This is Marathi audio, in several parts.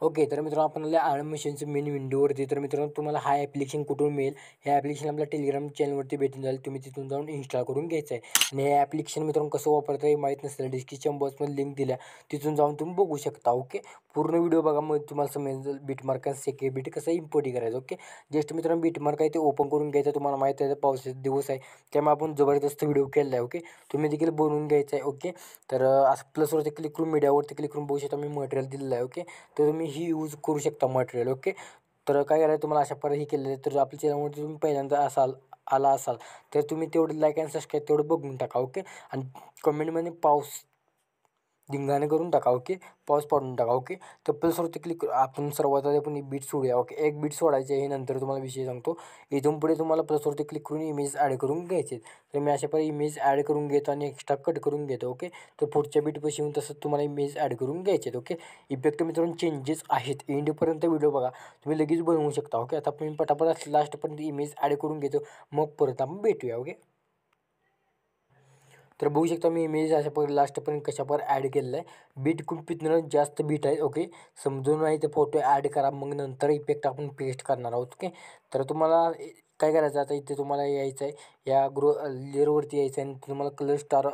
ओके, तर मित्रांनो आपण आले आळम मशीनचं मेन विंडोवरती. तर मित्रांनो तुम्हाला हा ॲप्लिकेशन कुठून मिळेल? हे ॲप्लिकेशन आपल्या टेलिग्राम चॅनलवरती भेटून जाईल. तुम्ही तिथून जाऊन इन्स्टॉल करून घ्यायचं आहे. आणि हे ॲप्लिकेशन मित्रांनो कसं वापरता हे माहीत नसेल, डिस्क्रिप्शन बॉक्समध्ये लिंक दिल्या, तिथून जाऊन तुम्ही बघू शकता. ओके, पूर्ण व्हिडिओ बघा, मग तुम्हाला समजेल बीटमार्क सेक्युरिटी कसं इम्पोर्ट करायचं. ओके, जस्ट मित्रांनो बीटमार्क आहे ते ओपन करून घ्यायचं. तुम्हाला माहीत आहे पावसाचे दिवस आहे, त्यामुळे आपण जबरदस्त व्हिडिओ केला आहे. ओके, तुम्ही देखील बनवून घ्यायचं आहे. ओके, तर असं प्लसवरती क्लिक करून मीडियावरती क्लिक करून बघू शकता मी मटेरियल दिलेलं आहे. ओके, तर तुम्ही ही यूज करू शकता मटेरियल. ओके, तर काय करायचं तुम्हाला अशा प्रकारे हे केलेलं आहे. तर आपल्या चॅनलवरती तुम्ही पहिल्यांदा आला असाल तर तुम्ही तेवढं लाईक आणि सबस्क्राईब तेवढं बघून टाका. ओके, आणि कमेंटमध्ये पाऊस धिंगाणे करून टाका. ओके, पाऊस पाडून टाका. ओके, तर प्लसवरती क्लिक आपण सर्वात आधी आपण बीट सोडूया. ओके, एक बीट सोडायचे आहे, नंतर तुम्हाला विषय सांगतो. इथून पुढे तुम्हाला प्लसवरती क्लिक करून इमेज ॲड करून घ्यायचे. तर मी अशा प्रकारे इमेज ॲड करून घेतो आणि एक्स्ट्रा कट करून घेतो. ओके, तर पुढच्या बीटपाशी येऊन तसंच तुम्हाला इमेज ॲड करून घ्यायचे आहेत. ओके, इफेक्ट मित्रांनो चेंजेस आहेत, एंडपर्यंत व्हिडिओ बघा, तुम्ही लगेच बनवू शकता. ओके, आता आपण पटापट लास्टपर्यंत इमेज ॲड करून घेतो, मग परत आपण भेटूया. ओके, तर बघू शकता मी इमेज अशा लास्टपर्यंत कशावर ॲड केलेलं आहे. बीट खूप पितनं जास्त बीट आहे. ओके, समजून नाही ते फोटो ॲड करा, मग नंतर इफेक्ट आपण पेस्ट करणार आहोत. ओके, तर तुम्हाला काय करायचं, आता इथे तुम्हाला यायचं आहे, या लेअरवरती यायचं आहे आणि तुम्हाला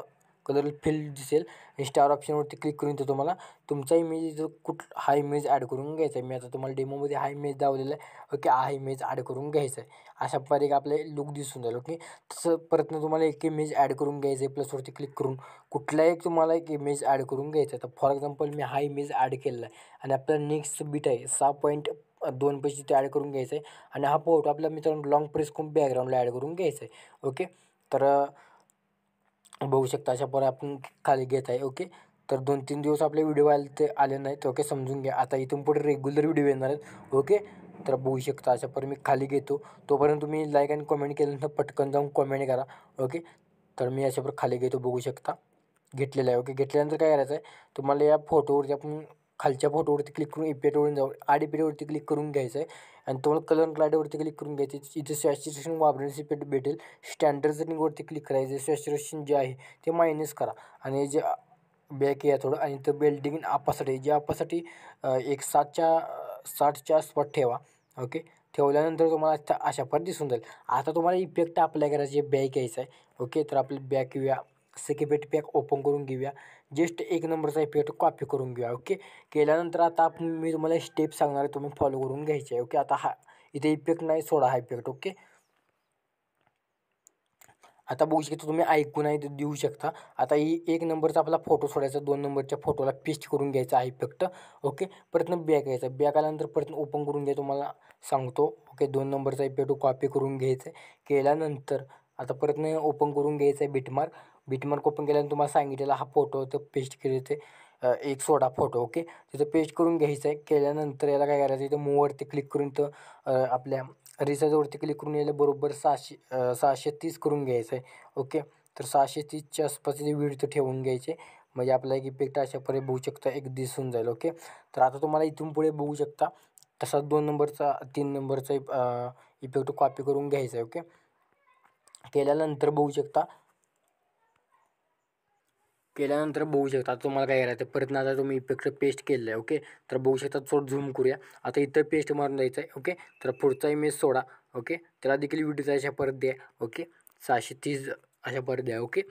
कलर फील्ड दिसेल. स्टार ऑप्शनवरती क्लिक करून इथं तुम्हाला तुमचा इमेज जो हा इमेज ॲड करून घ्यायचा आहे. मी आता तुम्हाला डेमोमध्ये हा इमेज दावलेला आहे. ओके, हा इमेज ॲड करून घ्यायचा आहे. अशा प्रकारे एक आपले लुक दिसून जाईल. ओके, तसं परत तुम्हाला एक इमेज ॲड करून घ्यायचं आहे. प्लसवरती क्लिक करून कुठलाही तुम्हाला एक इमेज ॲड करून घ्यायचा आहे. तर फॉर एक्झाम्पल मी हा इमेज ॲड केलेला आहे आणि आपला नेक्स्ट बीट आहे 6.2 पैसे ते ॲड करून घ्यायचं आहे. आणि हा फोटो आपला मित्रांनो लॉंग प्रेस करून बॅकग्राऊंडला ॲड करून घ्यायचं आहे. ओके, तर बघू शकता अशा प्रकारे आपण खाली घेत आहे. ओके, तर 2-3 दिवस आपले व्हिडिओ आले नाहीत. ओके, समजून घ्या, आता इथून पुढे रेग्युलर व्हिडिओ येणार आहेत. ओके, तर बघू शकता अशा प्रकारे मी खाली घेतो. तोपर्यंत तुम्ही लाईक आणि कमेंट केल्यानंतर पटकन जाऊन कमेंट करा. ओके, तर मी अशा प्रकारे खाली घेतो, बघू शकता घेतलेलं आहे. ओके, घेतल्यानंतर काय करायचं आहे, तुम्हाला या फोटोवरती आपण खालच्या फोटोवरती क्लिक करून इफेक्टवरून जाऊन इफेक्टवरती क्लिक करून घ्यायचं आहे आणि तुम्हाला कलर ग्लाइडवरती क्लिक करून घ्यायचे. इथे सॅच्युरेशन वापरण्याची इफेक्ट भेटेल. स्टँडर्ड सेटिंगवरती क्लिक करायचं, सॅच्युरेशन जे आहे ते मायनस करा आणि जे बॅक या थोडं आणि तर बेल्डिंग आपासाठी जे आपासाठी एक 60च्या आसपास ठेवा. ओके, ठेवल्यानंतर तुम्हाला अशा प्रकारे दिसून जाईल. आता तुम्हाला इफेक्ट अप्लाय करायचे बॅक यायचं आहे. ओके, तर आपलं बॅक येऊया, सेक्युरिटी पॅक ओपन करून घेऊया, जस्ट एक नंबरचा इफेक्ट कॉपी करून घेऊया. ओके, केल्यानंतर आता मी तुम्हाला स्टेप सांगणार आहे, तुम्ही फॉलो करून घ्यायचे आहे. ओके, आता हा इथे इफेक्ट नाही, सोडा हा इफेक्ट. ओके, आता बघू शकता तुम्ही ऐकून आहे देऊ शकता. आता ही 1 नंबरचा आपला फोटो सोडायचा, 2 नंबरच्या फोटोला पेस्ट करून घ्यायचा आहे इफेक्ट. ओके, परत बॅक यायचा, बॅक आल्यानंतर परत ओपन करून घ्या, तुम्हाला सांगतो. ओके, 2 नंबरचा इफेक्ट कॉपी करून घ्यायचा आहे. केल्यानंतर आता परत ओपन करून घ्यायचं आहे बीटमार्क ओपन केल्यानंतर तुम्हाला सांगितलेला हा फोटो तर पेस्ट केले ते एक सोडा फोटो. ओके, तिथं पेस्ट करून घ्यायचं आहे. केल्यानंतर याला काय करायचं, इथं मूववरती क्लिक करून तर आपल्या रिसाईजवरती क्लिक करून यायला बरोबर 630 करून घ्यायचं आहे. ओके, तर 630च्या आसपास विड्थ ठेवून घ्यायचे, म्हणजे आपला एक इफेक्ट अशा प्रकारे बघू शकता एक दिसून जाईल. ओके, तर आता तुम्हाला इथून पुढे बघू शकता तसाच 2 नंबरचा 3 नंबरचा इफेक्ट कॉपी करून घ्यायचा आहे. ओके, केल्यानंतर बघू शकता तुम्हाला काय करायचं आहे, परत आता तुम्ही इफेक्ट पेस्ट केलेलं आहे. ओके, तर बघू शकता, थोडं झूम करूया. आता इथं पेस्ट मारून द्यायचं आहे. ओके, तर पुढचा इमेज सोडा. ओके, त्याला देखील विड्थ अशा परत द्या. ओके, 630 अशा परत द्या. ओके,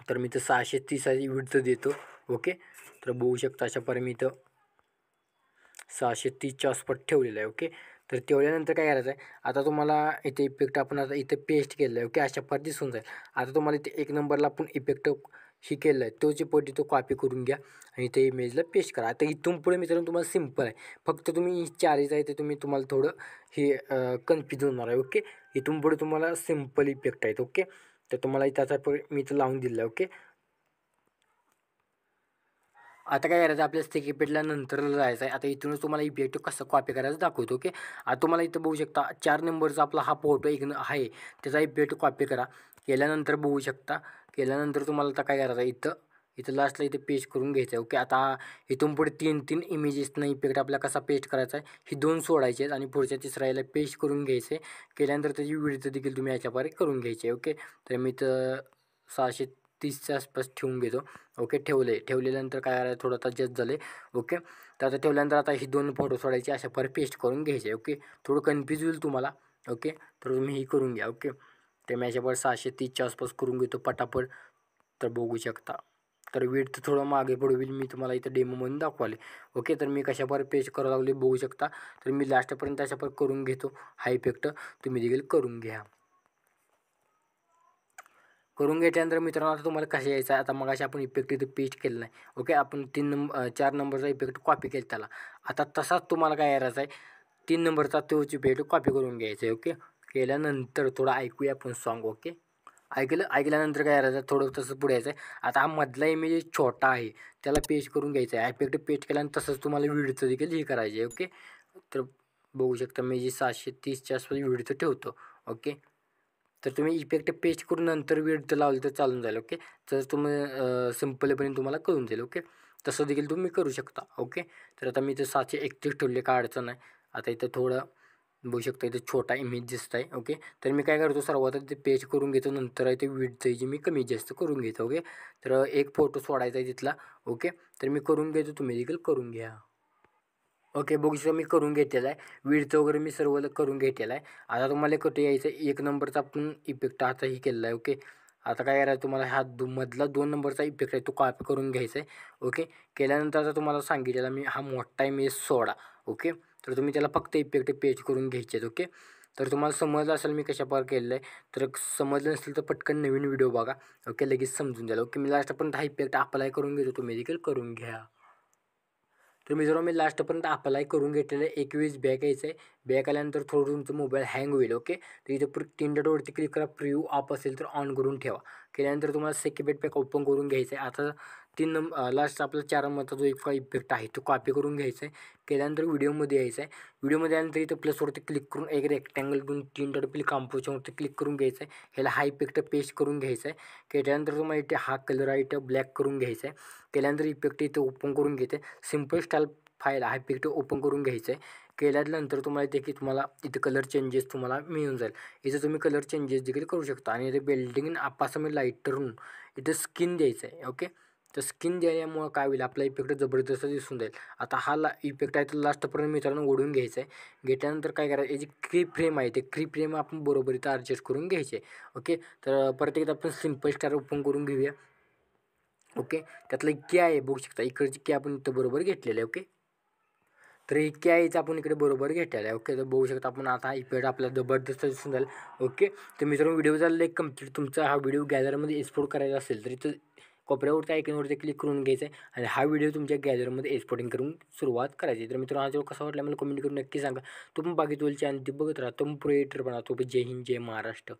तर मी तर 630 विड्थ देतो. ओके, तर बघू शकता अशा प्रकारे मी इथं 630च्या आसपास ठेवलेलं आहे. ओके, तर ठेवल्यानंतर काय करायचं आहे, आता तुम्हाला इथे इफेक्ट आपण आता इथे पेस्ट केलं आहे. ओके, अशा प्रकारे दिसून जाईल. आता तुम्हाला इथे 1 नंबरला आपण इफेक्ट ही केलं आहे, तोची पट्टी तो कॉपी करून घ्या आणि इथे इमेजला पेस्ट करा. आता इथून पुढे मित्रांनो तुम्हाला सिम्पल आहे, फक्त तुम्ही चारीच आहे ते तुम्हाला थोडं हे कन्फ्यूज होणार आहे. ओके, इथून पुढे तुम्हाला सिम्पल इफेक्ट आहेत. ओके, तर तुम्हाला इथं आता मी इथं लावून दिलं. ओके. आता काय करायचं, आपल्या स्टिक इफेक्टला नंतर जायचं आहे. आता इथूनच तुम्हाला इफेक्ट कसं कॉपी करायचं दाखवतो. ओके. आता तुम्हाला इथं बघू शकता 4 नंबरचा आपला हा फोटो एक आहे, त्याचा इफेक्ट कॉपी करा. केल्यानंतर बघू शकता, केल्यानंतर तुम्हाला आता काय करायचं, इथं इथं लास्टला इथे पेस्ट करून घ्यायचं आहे. ओके. आता इथून पुढे 3-3 इमेजेसना इफेक्ट आपल्याला कसा पेस्ट करायचा आहे, ही 2 सोडायचे आहेत आणि पुढच्या तिसऱ्याला पेस्ट करून घ्यायचे. केल्यानंतर त्याची विड्थ देखील तुम्ही याच्याद्वारे करून घ्यायची आहे. ओके. तर मी तर 630च्या आसपास ठेवून घेतो. ओके. ठेवल्यानंतर काय करायचं, थोडं आता जस्ट झाले. ओके. तर आता ठेवल्यानंतर आता ही 2 फोटो सोडायचे, अशा पर पेस्ट करून घ्यायचे. ओके. थोडं कन्फ्यूज होईल तुम्हाला. ओके. तर तुम्ही ही करून घ्या. ओके. ते मी याच्यावर 630च्या आसपास करून घेतो पटापट. तर बघू शकता. तर विड्थ थोडं मागे पुढे होईल, मी तुम्हाला इथं डेमोमधून दाखवाले. ओके. तर मी कशावर पेस्ट करावं लागले बघू शकता. तर मी लास्टपर्यंत अशापर करून घेतो. हा इफेक्ट तुम्ही देखील करून घ्या. करून घेतल्यानंतर मित्रांनो आता तुम्हाला कसे यायचं आहे, आता मगाशी आपण इफेक्ट इथे पेस्ट केलं नाही. ओके. आपण 4 नंबरचा इफेक्ट कॉपी केला त्याला. आता तसाच तुम्हाला काय करायचं आहे, 3 नंबरचा तोच इफेक्ट कॉपी करून घ्यायचा आहे. ओके. केल्यानंतर थोडं ऐकूया आपण सॉन्ग. ओके. ऐकल्यानंतर काय करायचं, थोडं तसं पुढे यायचं आहे. आता हा मधला इमेज छोटा आहे, त्याला पेस्ट करून घ्यायचा आहे. इफेक्ट पेस्ट केल्यानंतर तसंच तुम्हाला विड्थ देखील हे करायचे आहे. ओके. तर बघू शकता मी जी 730च्या आसपास विड्थ ठेवतो. ओके. तर तुम्ही इफेक्ट पेस्ट करून नंतर विड्थ लावली तर चालून जाईल. ओके. तर तुम्ही सिम्पलपणे तुम्हाला कळून जाईल. ओके. तसं देखील तुम्ही करू शकता. ओके. तर आता मी इथं 731 ठेवले, काय अडचण नाही. आता इथं थोडं बघू शकता, इथं छोटा इमेज दिसत आहे. ओके. तर मी काय करतो, सर्वात ते पेस्ट करून घेतो, नंतर आहे ते विड्थ जी मी कमी जास्त करून घेतो. ओके. तर एक फोटो सोडायचा आहे तिथला. ओके. तर मी करून घेतो, तुम्ही देखील करून घ्या. ओके. बघू शकता मी करून घेतलेला आहे. विड्थ वगैरे मी सर्व करून घेतलेला आहे. आता तुम्हाला कुठे यायचं, 1 नंबरचा आपण इफेक्ट आता ही केलेला आहे. ओके. आता काय करायचं, तुम्हाला हा मधला 2 नंबरचा इफेक्ट आहे तो कॉपी करून घ्यायचा आहे. ओके. केल्यानंतर आता तुम्हाला सांगितलेला मी हा मोठा इमेज सोडा. ओके. तर तुम्ही त्याला फक्त इफेक्ट पेस्ट करून घ्यायचे आहेत. ओके. तर तुम्हाला समजलं असेल मी कशाप्रकारे केलेलं आहे. तर समजलं नसेल तर पटकन नवीन व्हिडिओ बघा. ओके. लगेच समजून जाईल. ओके. मी लास्टपर्यंत हा इफेक्ट अप्लाय करून घेतो, तुम्ही देखील करून घ्या. तर मित्रांनो मी लास्टपर्यंत अप्लाय करून घेतलेलं आहे. 21 बॅक यायचं आहे. बॅक आल्यानंतर थोडं तुमचं मोबाईल हँग होईल. ओके. तर इथं 3 डॉटवरती क्लिक करा. प्रिव्ह्यू ऑफ असेल तर ऑन करून ठेवा. केल्यानंतर तुम्हाला सेकंड पॅक ओपन करून घ्यायचं आहे. आता लास्ट आपला 4 नंबरचा जो एक इफेक्ट आहे तो कॉपी करून घ्यायचा आहे. केल्यानंतर व्हिडिओमध्ये यायचं आहे. व्हिडिओमध्ये आल्यानंतर इथं प्लसवरती क्लिक करून एक रेक्टँगल घेऊन 3 डॉट प्ली कॉम्पोजवरती क्लिक करून घ्यायचं आहे. ह्याला हा इफेक्ट पेस्ट करून घ्यायचा आहे. केल्यानंतर तुम्हाला इथे हा कलर आहे इथं ब्लॅक करून घ्यायचा आहे. केल्यानंतर इफेक्ट इथे ओपन करून घेते. सिम्पल स्टाईल फाईल हा इफेक्ट ओपन करून घ्यायचं आहे. केल्यानंतर तुम्हाला इथे की तुम्हाला इथे कलर चेंजेस तुम्हाला मिळून जाईल. इथं तुम्ही कलर चेंजेस देखील करू शकता. आणि इथे बिल्डिंग आपासून मी लाईटरून इथे स्किन द्यायचं आहे. ओके. तर स्किन द्यायल्यामुळं काय होईल, आपला इफेक्ट जबरदस्त दिसून जाईल. आता हा इफेक्ट आहे तर लास्टपर्यंत मित्रांनो ओढून घ्यायचा आहे. घेतल्यानंतर काय करायचं, याची क्रीप फ्रेम आहे ते क्रीप फ्रेम आपण बरोबर इथं ॲडजस्ट करून घ्यायचे. ओके. तर परत एकदा आपण सिम्पल स्टार ओपन करून घेऊया. ओके. त्यातलं की आहे बघू शकता, इकडची की आपण इथं बरोबर घेतलेलं आहे. ओके. तर इतके आहेच आपण इकडे बरोबर घेतलेलं आहे. ओके. तर बघू शकता आपण आता हा इफेक्ट आपल्याला जबरदस्त दिसून जाईल. ओके. तर मित्रांनो व्हिडिओ झालेला एक कंप्लीट. तुमचा हा व्हिडिओ गॅलरीमध्ये एक्सपोर्ट करायचा असेल तर इथं कोपऱ्यावरती आयकॉनवरती क्लिक करून घ्यायचं आहे आणि हा व्हिडिओ तुमच्या गॅलरीमध्ये एक्सपोर्टिंग करून सुरुवात करायची. तर मित्रांनो हा व्हिडिओ कसा वाटला मला कमेंट करून नक्की सांगा. तुम्ही बाकी तुमच्या चॅनल बघत राहा. तुम्ही क्रिएटर बना. जय हिंद, जय महाराष्ट्र.